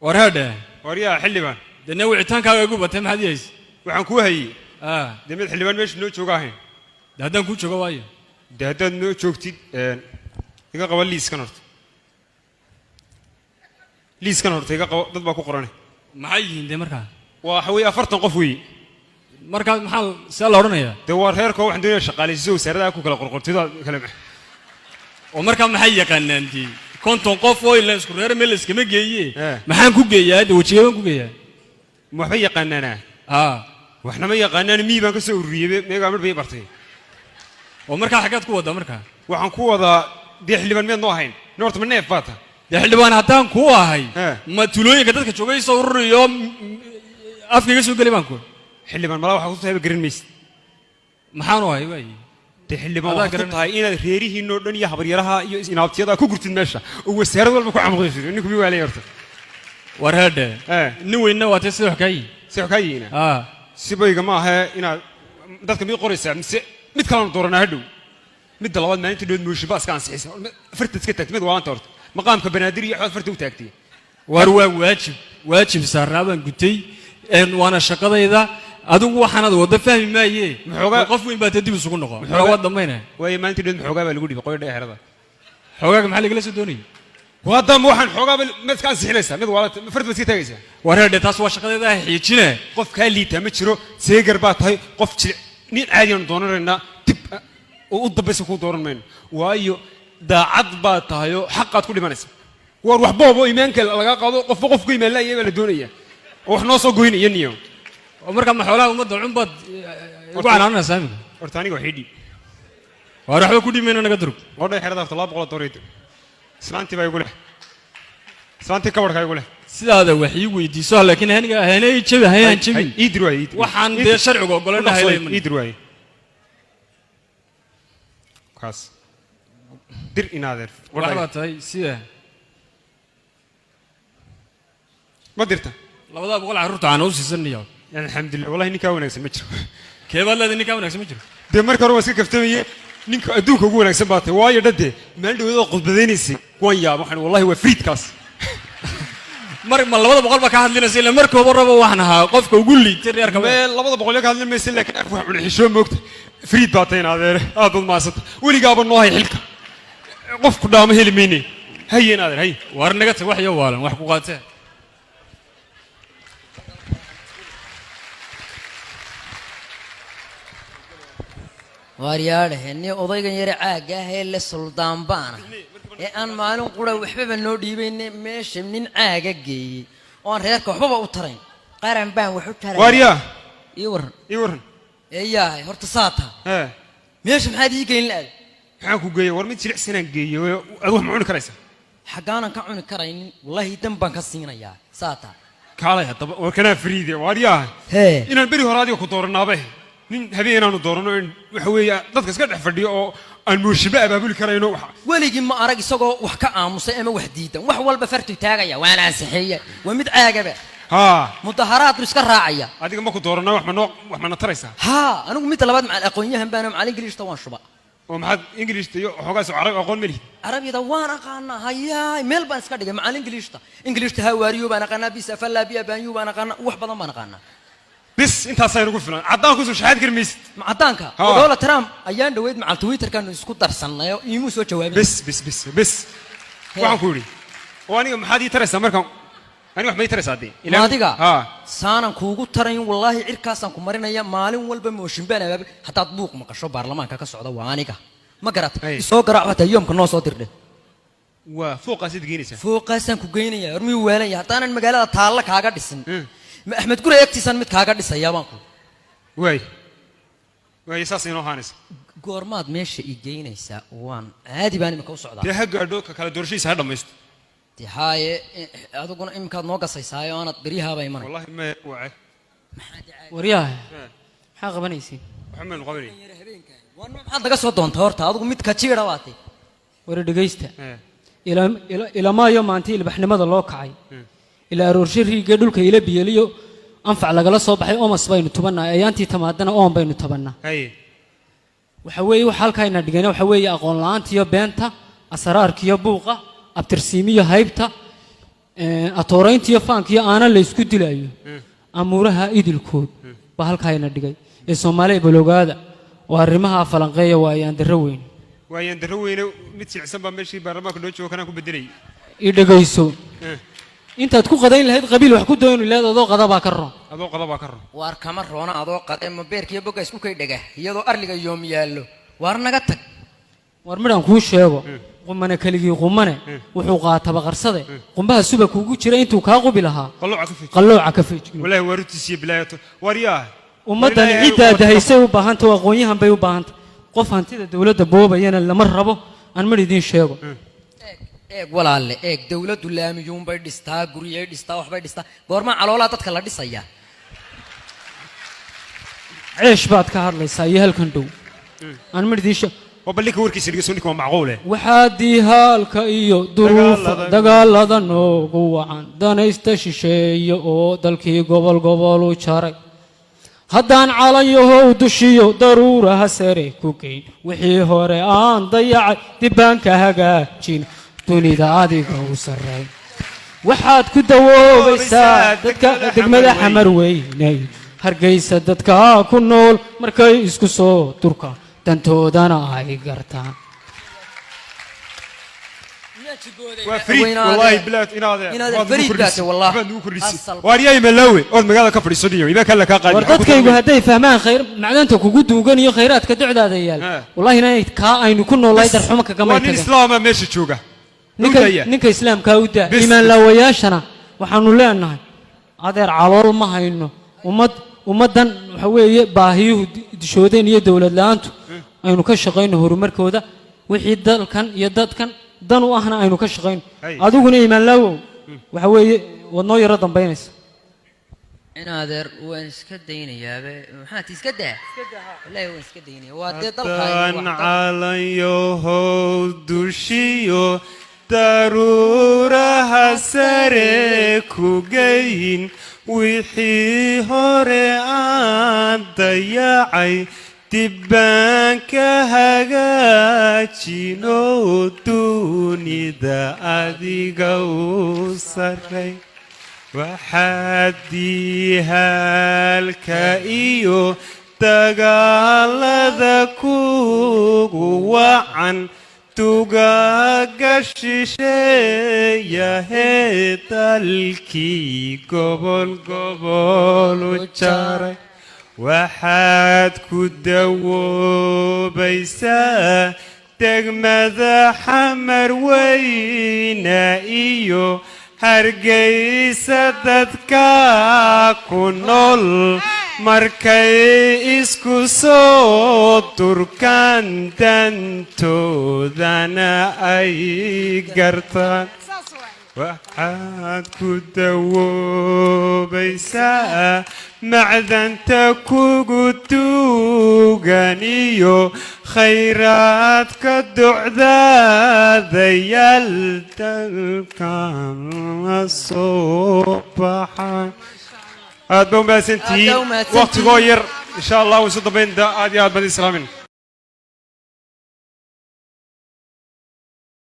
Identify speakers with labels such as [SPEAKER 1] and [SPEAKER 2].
[SPEAKER 1] ورهده
[SPEAKER 2] وريا حلبان
[SPEAKER 1] دنا وعتانكaaga ugu batay maxad yees
[SPEAKER 2] waxaan ku hayay demad xilibaan meesha noo joogahay
[SPEAKER 1] hadaan ku joogo waayo
[SPEAKER 2] haddaad noo joogtid iga qaba liiskan horta iga qabo dad baa ku qoran
[SPEAKER 1] maxay yihiin de markaa
[SPEAKER 2] waxa weeye 40 qof weeye
[SPEAKER 1] markaa maxaa soo la oranayaa
[SPEAKER 2] de waa reerka waxaan doonayaa shaqaaleysiiso wasaaradaha ku kala qorqortido kala
[SPEAKER 1] oo markaa maxay yaqaanaantii konton qof oo ilaa isku reer meel iskama geeyay maxaan ku geeyaa wajigaan ku geeyaa
[SPEAKER 2] waxba yaqaanaana waxna ma yaqaanaan baan ka soo ururiyay meegaa mar bay bartay
[SPEAKER 1] oo markaa xagaad ku wada markaa
[SPEAKER 2] waxaan ku wadaa de xilibaan meed noo ahayn noorta ma neef baata
[SPEAKER 1] de xilibaan haddaan ku ahay ma tulooyinka dadka joogay soo ururiyo afkiga soo gali baan ku
[SPEAKER 2] xilibaan mala waxa ku tahay garan maysid
[SPEAKER 1] maxaan u ahay waay
[SPEAKER 2] de xilibaan waxa ku tahay inaad reerihiinoo dhan iyo habaryaraha iyo inaabtiyada ku gurtid meesha oo wasaarad walba ku camqaysid ninku mi waalay horta
[SPEAKER 1] warhada nin weyna waa tii wax kaayina sibayga ma aha inaad dadka mid qoraysaa mise mid kale dooranaa hadhow mid labaad maalintii dhood muushi baaska ansixisa farta iska taagtay mid waanta horta maqaamka banaadir iyo farta u taagtay war waa waajib saarnaaban gutay waana shaqadayda adigu waxaanad wada fahmi maaye qof weyn baa dib isugu noqo waa dhameynaa
[SPEAKER 2] way maalintii dhood xoogaa baa lagu dhibay qoyda xerada
[SPEAKER 1] xoogaa maxaa laga soo doonay
[SPEAKER 2] وهذا مو حن حقاب مسكان سحلسة مد والله فرد بس كتاجسة
[SPEAKER 1] ورهده تاس واشقة ده حيجينه
[SPEAKER 2] قف كالي تمشرو سيجر بات هاي قف نين عادي ندورنا تب وقض بس يكون دورن من وايو دا عضبات هايو حقات كل ما نسي وروح بابا إيمانك لقى قاضو قف قيمة لا يبى الدنيا وإحنا صقوين ينيو
[SPEAKER 1] عمرك ما حوله ومد العنبد يقول أنا سامي
[SPEAKER 2] ورتاني وحيدي
[SPEAKER 1] وراح كل من أنا قدرك
[SPEAKER 2] والله حرده طلاب ولا طريد سلانتي بيقوله سلانتي كبر كيقوله
[SPEAKER 1] هذا وحي ويديسه لكن هنا يجيب هنا يجيب
[SPEAKER 2] يدروي
[SPEAKER 1] وحن ده شرع وقولنا هاي
[SPEAKER 2] يدروي خاص دير إنادر
[SPEAKER 1] والله هاي سيا
[SPEAKER 2] ما درته
[SPEAKER 1] لا والله بقول عرورت عن أوسي سنيا
[SPEAKER 2] يعني الحمد لله والله إني كاونك سمجر
[SPEAKER 1] كيف والله إني كاونك سمجر
[SPEAKER 2] ده مركز رواسك كفتمية نينك أدوك أقول لك سبعة وايد ده ما عنده إذا قص بدينيسي وين يا محن والله هو فريد كاس
[SPEAKER 1] مرك ما الله بقول بك هذا اللي نسيل مرك وبرا وإحنا قفك وقول لي ترى يركب
[SPEAKER 2] ما الله بقول لك هذا اللي نسيل لكن أفهم من حشوم وقت فريد باتين هذا الماسط واللي قابل الله يحلك قفك قدامه الميني هي نادر هي
[SPEAKER 1] ورنقت وحي أولا وحقوقاته
[SPEAKER 3] واريال هني أضيق يرى عاجة هي اللي سلطان بانا أنا معلوم قرا وحبة النودي بين مش من عاجة جي وأنا ريالك وحبة أوترين قارن بان وحوتها
[SPEAKER 2] واريا يورن
[SPEAKER 3] إياه هرتصاتها مش محد يجي الآن
[SPEAKER 2] حاكو جي ورمي تسرع سنة جي أروح معون كريسة
[SPEAKER 3] حقانا كعون كرين والله يتم بانكسينا يا ساتها
[SPEAKER 2] كالي طب وكنا فريدة واريا إن البري هرادي وخطورنا به nin habeen aanu doorano waxa weeyaa dadka iska dhex fadhiyo oo aan muushiba abaabuli karayno waxa
[SPEAKER 3] waligii ma arag isagoo wax ka aamusay ama wax diidan wax walba fartu taagaya waana ansaxiye waa mid caagaba mudaharaad iska raacaya
[SPEAKER 2] adiga ma ku doorano wax ma nataraysa
[SPEAKER 3] anigu mid labaad macal aqoonyahan baan macal ingiriishta waan shuba
[SPEAKER 2] oo maxad ingiriishta iyo xogaas carab aqoon mali
[SPEAKER 3] arabida waan aqaana hayaa meel baan iska dhigay macal ingiriishta hawaariyo baan aqaana bisa falabiya baan yu baan aqaana wax badan baan aqaana
[SPEAKER 2] بس انت صاير نقول فلان عدان كوسو شحاد كرميست
[SPEAKER 3] عدانك دوله ترامب ايان دويد مع تويتر كانوا اسكو درسنايو يمو سو جوابين
[SPEAKER 2] بس waxaan ku yiri waaniga maxaad ii taraysaa markan ani wax ma ii taraysaa hadii
[SPEAKER 3] ilaa adiga saanan kuugu tarayn wallahi cirkaasan ku marinaya maalin walba mooshin baan abaab hadaad buuq maqasho baarlamaanka ka socda waaniga ma garat soo garaacata yoomka noo soo dirdhe
[SPEAKER 2] waa fooqaas geynaysaa
[SPEAKER 3] fooqaasan ku geynaya hormii weelaya hadaanan magaalada taalla kaaga dhisin أحمد قرأ يكتسان مت كاغا ديسا يابانكو
[SPEAKER 2] واي ساس inoo haanaysa
[SPEAKER 3] goormaad meesha igeynaysa waan aadi baan imka u socdaa
[SPEAKER 2] de hagaadho ka kala doorashiisa ha dhamaysto
[SPEAKER 3] de haaye aduguna imkaad noo gasaysaayo aanad bariyaha bay imanay
[SPEAKER 2] wallahi ma waay
[SPEAKER 1] wariyaha maxaa qabanaysiin
[SPEAKER 2] waxa ma qabanay
[SPEAKER 3] waxaad naga soo doontaa horta adugu mid ka jiira waatay
[SPEAKER 1] war dhageysta ila maayo maanta ilbaxnimada loo kacay إلى أرورشيري قدول كيلا بيليو أنفع لقلا صباحي أمس بين تبنا أيانتي تمادنا أم بين تبنا. وحوي وحال كاينا دقينا وحوي أقول لانتي بنتا أسرار كيا بوقة أبترسيمية هايبتا
[SPEAKER 4] atoorayntiyo faankiyo aana la isku dilayo amuuraha idilkood baa halkaayna dhigay ee Soomaaliya baloogaada oo arrimaha falanqeeya waayaan darro weyn
[SPEAKER 2] mid silcsan baa meeshii baarlamaanka noo jooga kana ku bedelay
[SPEAKER 4] i dhagayso intaad ku qadayn lahayd qabiil wax ku dooni lahayd adoo qadaba ka roon
[SPEAKER 3] waar kama roona adoo qaday ma beerkiyo boga isku kay dhaga iyadoo arliga yoom yaallo waar naga tag
[SPEAKER 4] war midaan kuu sheego qumane kaligii qumane wuxuu qaataba qarsade qumbaha suba kuugu jira intuu kaa qubi lahaa qallooca ka feejigno
[SPEAKER 2] wallaahi waarutiisiyo bilaayato waryaa
[SPEAKER 4] ummaddan ciddaada haysay u baahanta oo aqoonyahan bay u baahanta qof hantida dawladda boobayana lama rabo aan mar idiin sheego
[SPEAKER 3] eeg walaalle eeg dawladdu laamiyuun bay dhistaa guriyay dhistaa waxbay dhistaa goorma caloolaa dadka la dhisayaa
[SPEAKER 4] ceesh baad ka hadlaysaa iyo halkan dhow aan mar idiin sheego
[SPEAKER 2] وبليك وركي سيرجسوني كمان معقولة
[SPEAKER 4] waxaadii haalka iyo duruufa dagaalada noogu wacan danaysta shisheeye oo dalkii gobol gobol u jaray haddaan calanyahow dushiyo daruuraha sare ku geyn wixii hore aan dayacay dibaan ka hagaajin dunida adiga u sarreyn waxaad ku dawoobaysaa dadka degmada xamar weynay hargeysa dadka ku nool markay isku soo durkaan dantoodana ay gartaan
[SPEAKER 2] والله بلاد إن هذا
[SPEAKER 3] فريد ذاته والله
[SPEAKER 2] واريا ملاوي أود مقالة كفر السودية إذا كان لك قاعد
[SPEAKER 4] وردتك هدي فهمان خير معناته كوجود وجني خيرات كدعاء هذا يال والله هنا كا أي نكون الله يرحمك كمان
[SPEAKER 2] وان الإسلام ماشي تشوجا
[SPEAKER 4] نك إسلام كودا إيمان لا وياشنا وحنو لنا هذا على ما هينو ومدن حوي باهيه دشودين يدولة لانتو aynu ka shaqeyno horumarkooda wixii dalkan iyo dadkan dan u ahna aynu ka shaqeyno adiguna iimaan laawo waxa weeye wadnoo yara dambeynaysa
[SPEAKER 3] inaadeer waan iska daynayaaba maxaad iska daa wallahi waan iska daynaya waa dee dalkaaga
[SPEAKER 2] calayoho dushiyo daruuraha sare ku geyn wixii hore aan dayacay dibaanka hagaajino dunida adiga u sarray waxaadii haalka iyo dagaalada kugu wacan tugaaga shisheeyahee dalkii gobol gobol u jaray waxaad ku dawoobaysaa degmada xamar weyna iyo hargeysa dadka ku nool markay isku soo durkaan dantoodana ay gartaan waxaad ku dawoobaysaa macdanta kugu tuugan iyo khayraadka ducdaadayaal dalkan la soo baxay aad ba umahadsantihiin waqtigoo yar insha allah waysu dambayn aad iyo aad baan islaamin